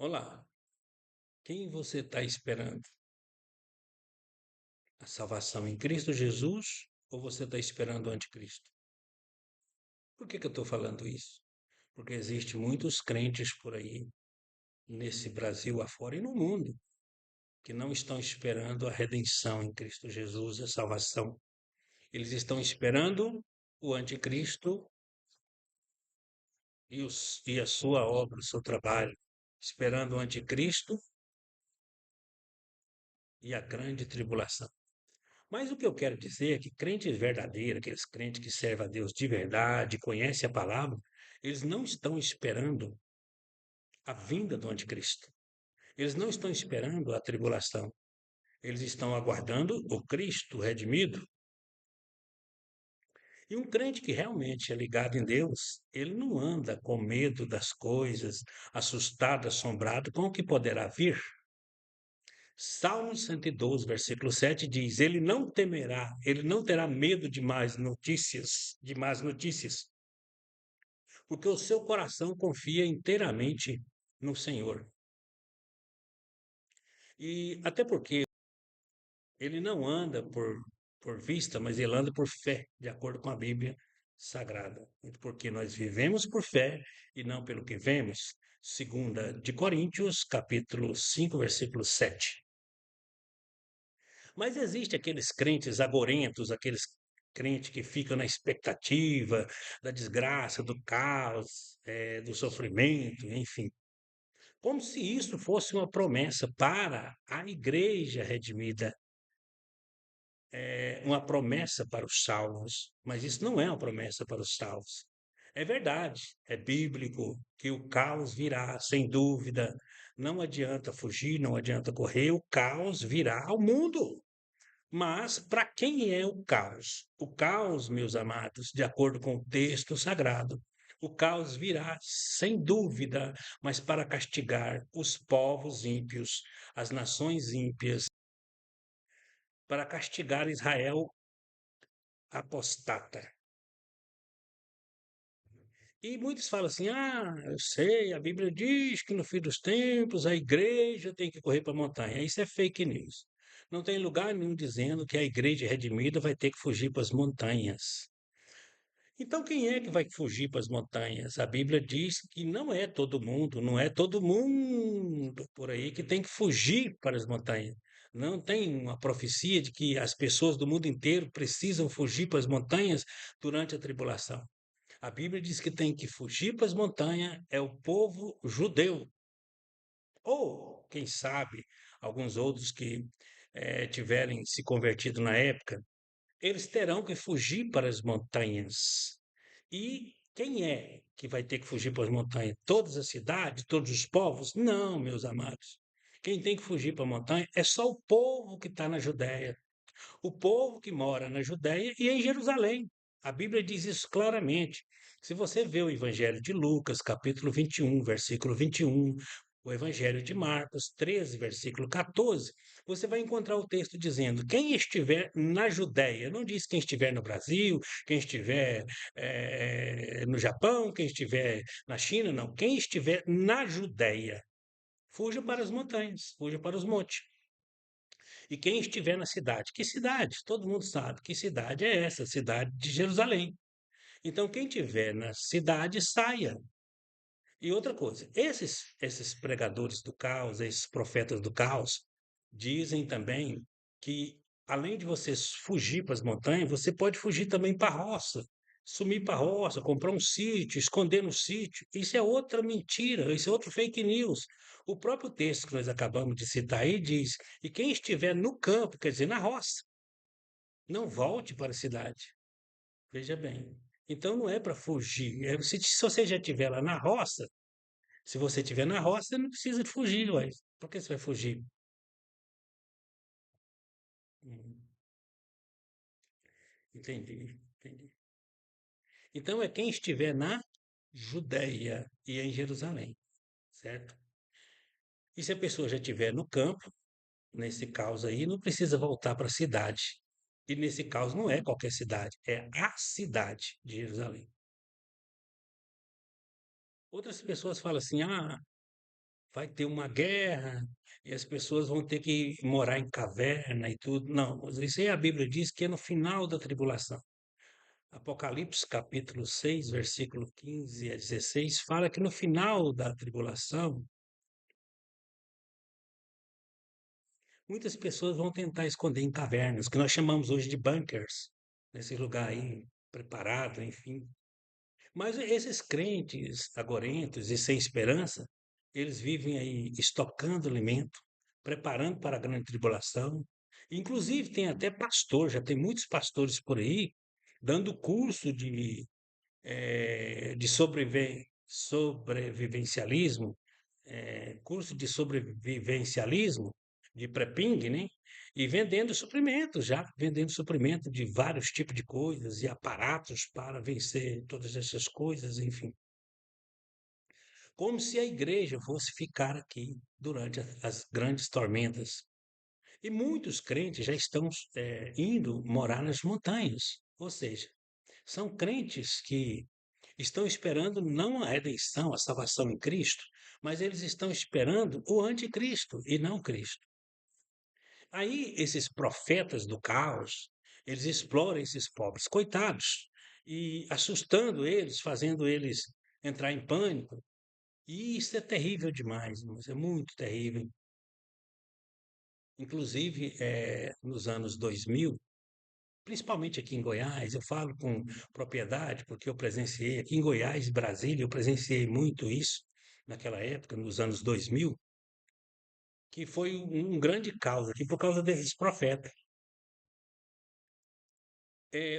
Olá, quem você está esperando? A salvação em Cristo Jesus ou você está esperando o anticristo? Por que eu estou falando isso? Porque existem muitos crentes por aí, nesse Brasil afora e no mundo, que não estão esperando a redenção em Cristo Jesus, a salvação. Eles estão esperando o anticristo e a sua obra, o seu trabalho, esperando o anticristo e a grande tribulação. Mas o que eu quero dizer é que crentes verdadeiros, aqueles crentes que servem a Deus de verdade, conhecem a palavra, eles não estão esperando a vinda do anticristo. Eles não estão esperando a tribulação. Eles estão aguardando o Cristo redimido. E um crente que realmente é ligado em Deus, ele não anda com medo das coisas, assustado, assombrado com o que poderá vir. Salmo 112, versículo 7 diz: Ele não temerá, ele não terá medo de más notícias, porque o seu coração confia inteiramente no Senhor. E até porque ele não anda por vista, mas ele anda por fé, de acordo com a Bíblia Sagrada. Porque nós vivemos por fé e não pelo que vemos. Segunda de Coríntios, capítulo 5, versículo 7. Mas existe aqueles crentes agorentos, aqueles crentes que ficam na expectativa da desgraça, do caos, do sofrimento, enfim. Como se isso fosse uma promessa para a igreja redimida, uma promessa para os salvos, mas isso não é uma promessa para os salvos. É verdade, é bíblico que o caos virá, sem dúvida. Não adianta fugir, não adianta correr, o caos virá ao mundo. Mas para quem é o caos? O caos, meus amados, de acordo com o texto sagrado, o caos virá sem dúvida, mas para castigar os povos ímpios, as nações ímpias, para castigar Israel apostata. E muitos falam assim: ah, eu sei, a Bíblia diz que no fim dos tempos a igreja tem que correr para a montanha. Isso é fake news. Não tem lugar nenhum dizendo que a igreja redimida vai ter que fugir para as montanhas. Então, quem é que vai fugir para as montanhas? A Bíblia diz que não é todo mundo, não é todo mundo por aí que tem que fugir para as montanhas. Não tem uma profecia de que as pessoas do mundo inteiro precisam fugir para as montanhas durante a tribulação. A Bíblia diz que tem que fugir para as montanhas é o povo judeu, ou, quem sabe, alguns outros que tiverem se convertido na época, eles terão que fugir para as montanhas. E quem é que vai ter que fugir para as montanhas? Todas as cidades, todos os povos? Não, meus amados. Quem tem que fugir para a montanha é só o povo que está na Judéia, o povo que mora na Judéia e em Jerusalém. A Bíblia diz isso claramente. Se você vê o Evangelho de Lucas, capítulo 21, versículo 21, o Evangelho de Marcos 13, versículo 14, você vai encontrar o texto dizendo: quem estiver na Judéia, não diz quem estiver no Brasil, quem estiver no Japão, quem estiver na China, não. Quem estiver na Judéia, fuja para as montanhas, fuja para os montes. E quem estiver na cidade, que cidade? Todo mundo sabe que cidade é essa, cidade de Jerusalém. Então, quem estiver na cidade, saia. E outra coisa, esses pregadores do caos, esses profetas do caos, dizem também que, além de você fugir para as montanhas, você pode fugir também para a roça, sumir para a roça, comprar um sítio, esconder no sítio. Isso é outra mentira, isso é outro fake news. O próprio texto que nós acabamos de citar aí diz: e quem estiver no campo, quer dizer, na roça, não volte para a cidade. Veja bem. Então não é para fugir. Se você já estiver lá na roça, se você estiver na roça, você não precisa de fugir, ué. Por que você vai fugir? Hum, Entendi, entendi. Então é quem estiver na Judéia e em Jerusalém, certo? E se a pessoa já estiver no campo, nesse caso aí, não precisa voltar para a cidade. E nesse caso não é qualquer cidade, é a cidade de Jerusalém. Outras pessoas falam assim: ah, vai ter uma guerra e as pessoas vão ter que morar em caverna e tudo. Não, mas isso aí a Bíblia diz que é no final da tribulação. Apocalipse capítulo 6, versículo 15 a 16, fala que no final da tribulação, muitas pessoas vão tentar esconder em cavernas, que nós chamamos hoje de bunkers, nesse lugar aí preparado, enfim. Mas esses crentes agorentos e sem esperança, eles vivem aí estocando alimento, preparando para a grande tribulação. Inclusive, tem até pastor, já tem muitos pastores por aí, dando curso de sobrevivencialismo, curso de sobrevivencialismo, de pré-ping, né? E vendendo suprimentos, já vendendo suprimento de vários tipos de coisas e aparatos para vencer todas essas coisas, enfim. Como se a igreja fosse ficar aqui durante as grandes tormentas. E muitos crentes já estão indo morar nas montanhas, ou seja, são crentes que estão esperando não a redenção, a salvação em Cristo, mas eles estão esperando o anticristo e não Cristo. Aí esses profetas do caos, eles exploram esses pobres coitados e assustando eles, fazendo eles entrar em pânico. E isso é terrível demais, mas é muito terrível. Inclusive, nos anos 2000, principalmente aqui em Goiás, eu falo com propriedade, porque eu presenciei aqui em Goiás, Brasília, eu presenciei muito isso naquela época, nos anos 2000, que foi um grande caos aqui por causa desses profetas.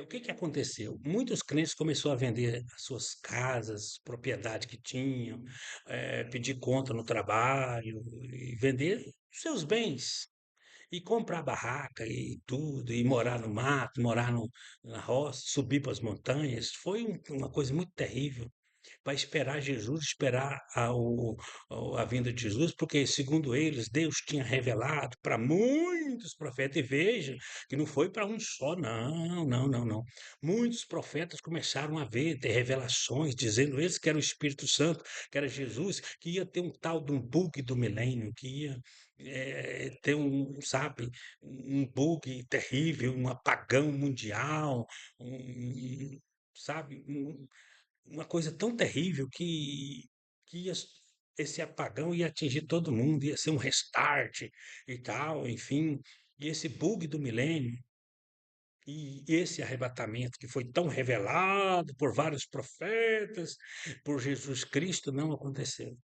O que que aconteceu? Muitos crentes começaram a vender as suas casas, propriedade que tinham, pedir conta no trabalho e vender seus bens e comprar barraca e tudo, e morar no mato, morar na roça, subir para as montanhas. Foi uma coisa muito terrível para esperar Jesus, esperar a vinda de Jesus, porque, segundo eles, Deus tinha revelado para muitos profetas, e veja que não foi para um só, não, não, não, não. Muitos profetas começaram a ver, ter revelações, dizendo eles que era o Espírito Santo, que era Jesus, que ia ter um tal de um bug do milênio, que ia ter sabe, um bug terrível, um apagão mundial, sabe, uma coisa tão terrível que esse apagão ia atingir todo mundo, ia ser um restart e tal, enfim. E esse bug do milênio e esse arrebatamento que foi tão revelado por vários profetas, por Jesus Cristo, não aconteceu.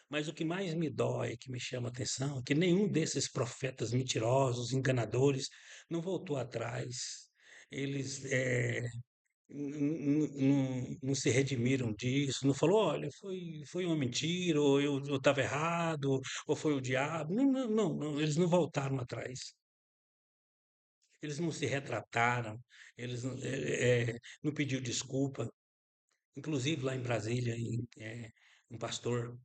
Mas o que mais me dói, que me chama a atenção, é que nenhum desses profetas mentirosos, enganadores, não voltou atrás. Eles não se redimiram disso, não falou, olha, foi uma mentira, ou eu estava errado, ou foi o diabo. Não, não, não, não, eles não voltaram atrás. Eles não se retrataram, eles não pediu desculpa. Inclusive lá em Brasília, um pastor,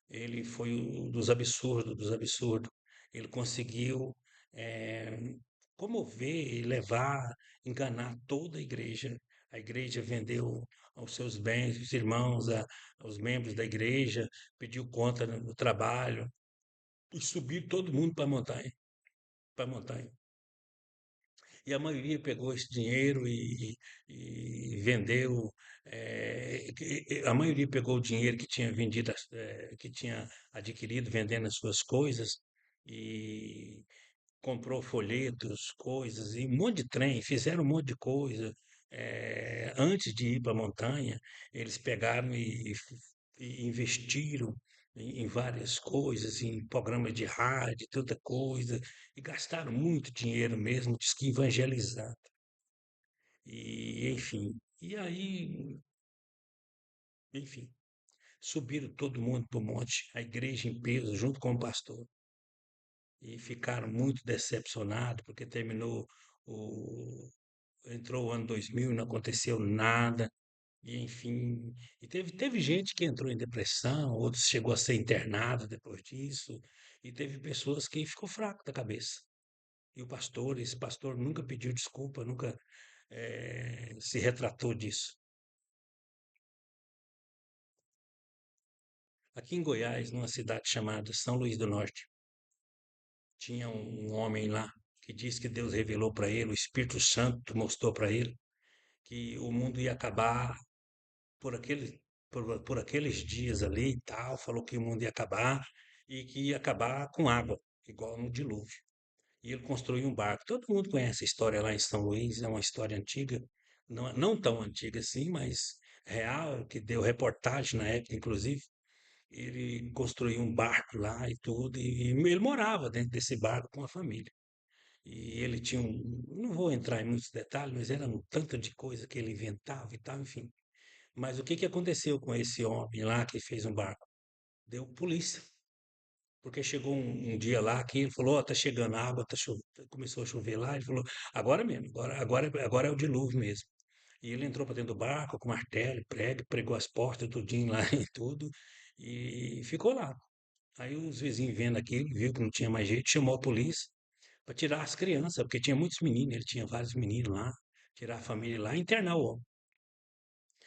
ele foi um dos absurdos. Ele conseguiu eh, comover e levar, enganar toda a igreja. A igreja vendeu os seus bens, os irmãos, os membros da igreja, pediu conta no trabalho e subiu todo mundo para a montanha, para a montanha. E a maioria pegou esse dinheiro e vendeu. A maioria pegou o dinheiro que tinha vendido, que tinha adquirido vendendo as suas coisas e comprou folhetos, coisas, e um monte de trem, fizeram um monte de coisa. Antes de ir para a montanha, eles pegaram e investiram em várias coisas, em programas de rádio, tanta coisa, e gastaram muito dinheiro mesmo, diz que evangelizar. E, enfim, e aí, enfim, subiram todo mundo para o monte, a igreja em peso, junto com o pastor. E ficaram muito decepcionados, porque o, entrou o ano 2000 e não aconteceu nada, e enfim, e teve gente que entrou em depressão, outros chegou a ser internado depois disso, e teve pessoas que ficou fraco da cabeça. E esse pastor nunca pediu desculpa, nunca se retratou disso. Aqui em Goiás, numa cidade chamada São Luís do Norte, tinha um homem lá que disse que Deus revelou para ele, o Espírito Santo mostrou para ele que o mundo ia acabar por aquele, por aqueles dias ali e tal, falou que o mundo ia acabar e que ia acabar com água, igual no dilúvio. E ele construiu um barco. Todo mundo conhece a história lá em São Luís, é uma história antiga, não tão antiga assim, mas real, que deu reportagem na época, inclusive. Ele construiu um barco lá e tudo, e ele morava dentro desse barco com a família. E ele tinha um, não vou entrar em muitos detalhes, mas era um tanto de coisa que ele inventava e tal, enfim. Mas o que que aconteceu com esse homem lá que fez um barco? Deu polícia, porque chegou um dia lá que ele falou, ó, tá chegando água, começou a chover lá, ele falou, agora mesmo, agora é o dilúvio mesmo. E ele entrou para dentro do barco com martelo, prego, pregou as portas, tudinho lá e tudo, e ficou lá. Aí os vizinhos vendo aquilo, viu que não tinha mais jeito, chamou a polícia para tirar as crianças, porque tinha muitos meninos, ele tinha vários meninos lá, tirar a família lá e internar o homem.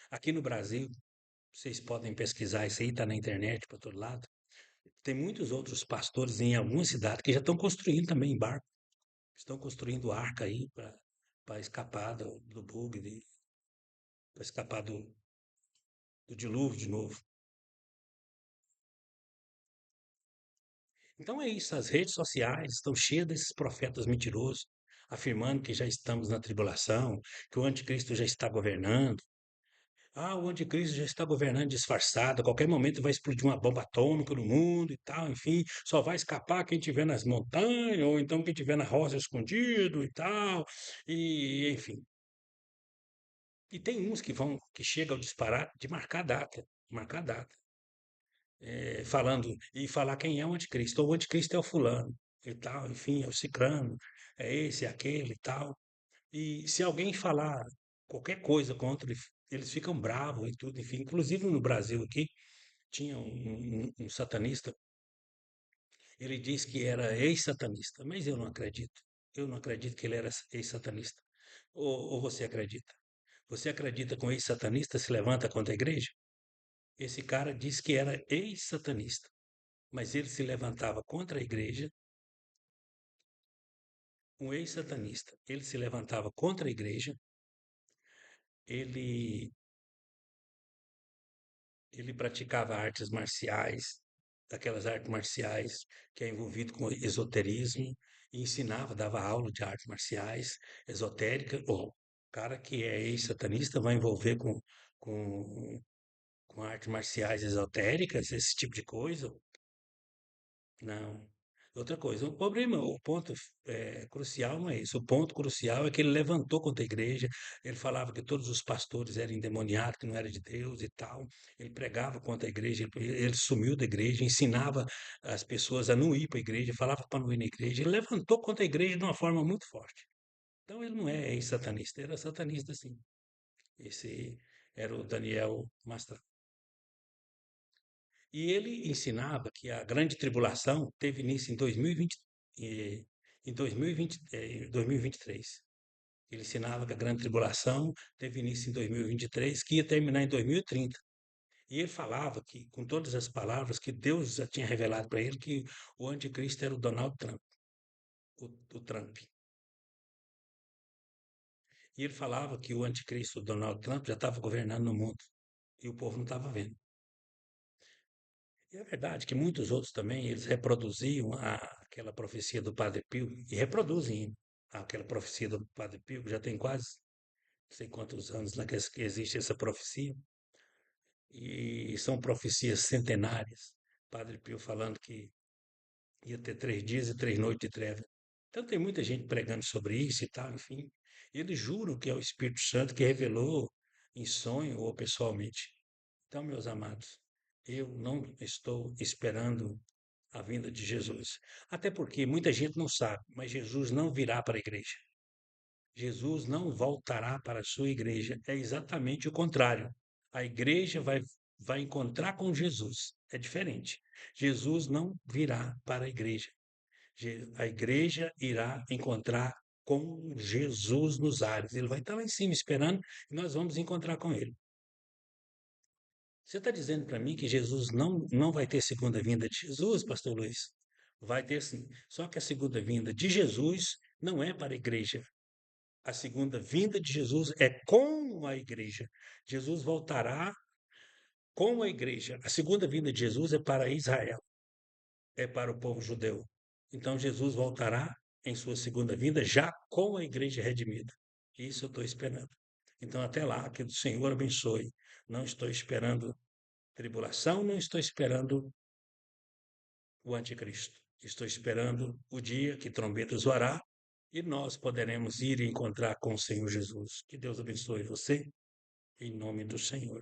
Aqui no Brasil, vocês podem pesquisar, isso aí está na internet para todo lado. Tem muitos outros pastores em algumas cidades que já estão construindo também barco, estão construindo arca aí para escapar do bug, para escapar do dilúvio de novo. Então é isso, as redes sociais estão cheias desses profetas mentirosos, afirmando que já estamos na tribulação, que o anticristo já está governando. Ah, o anticristo já está governando disfarçado, a qualquer momento vai explodir uma bomba atômica no mundo e tal, enfim, só vai escapar quem estiver nas montanhas, ou então quem estiver na roça escondido e tal, e enfim. E tem uns que chegam ao disparar de marcar data. Falando e falar quem é o anticristo. Ou o anticristo é o fulano e tal, enfim, é o cicrano, é esse, é aquele e tal. E se alguém falar qualquer coisa contra ele, eles ficam bravos e tudo, enfim. Inclusive no Brasil aqui, tinha um satanista, ele disse que era ex-satanista, mas eu não acredito. Eu não acredito que ele era ex-satanista. Ou você acredita? Você acredita que um ex-satanista se levanta contra a igreja? Esse cara disse que era ex-satanista, mas ele se levantava contra a igreja, um ex-satanista. Ele se levantava contra a igreja, ele, ele praticava artes marciais, aquelas artes marciais que é envolvido com esoterismo, e ensinava, dava aula de artes marciais esotérica. O cara que é ex-satanista vai envolver com, com artes marciais esotéricas, esse tipo de coisa. Não. Outra coisa, o problema, o ponto crucial não é isso. O ponto crucial é que ele levantou contra a igreja, ele falava que todos os pastores eram endemoniados, que não era de Deus e tal. Ele pregava contra a igreja, ele sumiu da igreja, ensinava as pessoas a não ir para a igreja, falava para não ir na igreja. Ele levantou contra a igreja de uma forma muito forte. Então ele não é ex-satanista, ele era satanista sim. Esse era o Daniel Mastral. E ele ensinava que a grande tribulação teve início em 2020, em 2020, 2023. Ele ensinava que a grande tribulação teve início em 2023, que ia terminar em 2030. E ele falava que, com todas as palavras, que Deus já tinha revelado para ele que o anticristo era o Donald Trump, o Trump. E ele falava que o anticristo, o Donald Trump, já estava governando no mundo e o povo não estava vendo. E é verdade que muitos outros também, eles reproduziam aquela profecia do Padre Pio, e reproduzem aquela profecia do Padre Pio, que já tem quase não sei quantos anos lá que existe essa profecia, e são profecias centenárias. Padre Pio falando que ia ter 3 dias e 3 noites de treva. Então tem muita gente pregando sobre isso e tal, enfim. Eles juram que é o Espírito Santo que revelou em sonho ou pessoalmente. Então, meus amados, eu não estou esperando a vinda de Jesus. Até porque muita gente não sabe, mas Jesus não virá para a igreja. Jesus não voltará para a sua igreja. É exatamente o contrário. A igreja vai encontrar com Jesus. É diferente. Jesus não virá para a igreja. A igreja irá encontrar com Jesus nos ares. Ele vai estar lá em cima esperando e nós vamos encontrar com ele. Você está dizendo para mim que Jesus não vai ter segunda vinda de Jesus, pastor Luiz? Vai ter sim. Só que a segunda vinda de Jesus não é para a igreja. A segunda vinda de Jesus é com a igreja. Jesus voltará com a igreja. A segunda vinda de Jesus é para Israel, é para o povo judeu. Então Jesus voltará em sua segunda vinda já com a igreja redimida. Isso eu estou esperando. Então até lá, que o Senhor abençoe. Não estou esperando tribulação, não estou esperando o anticristo. Estou esperando o dia que trombeta zoará e nós poderemos ir e encontrar com o Senhor Jesus. Que Deus abençoe você, em nome do Senhor.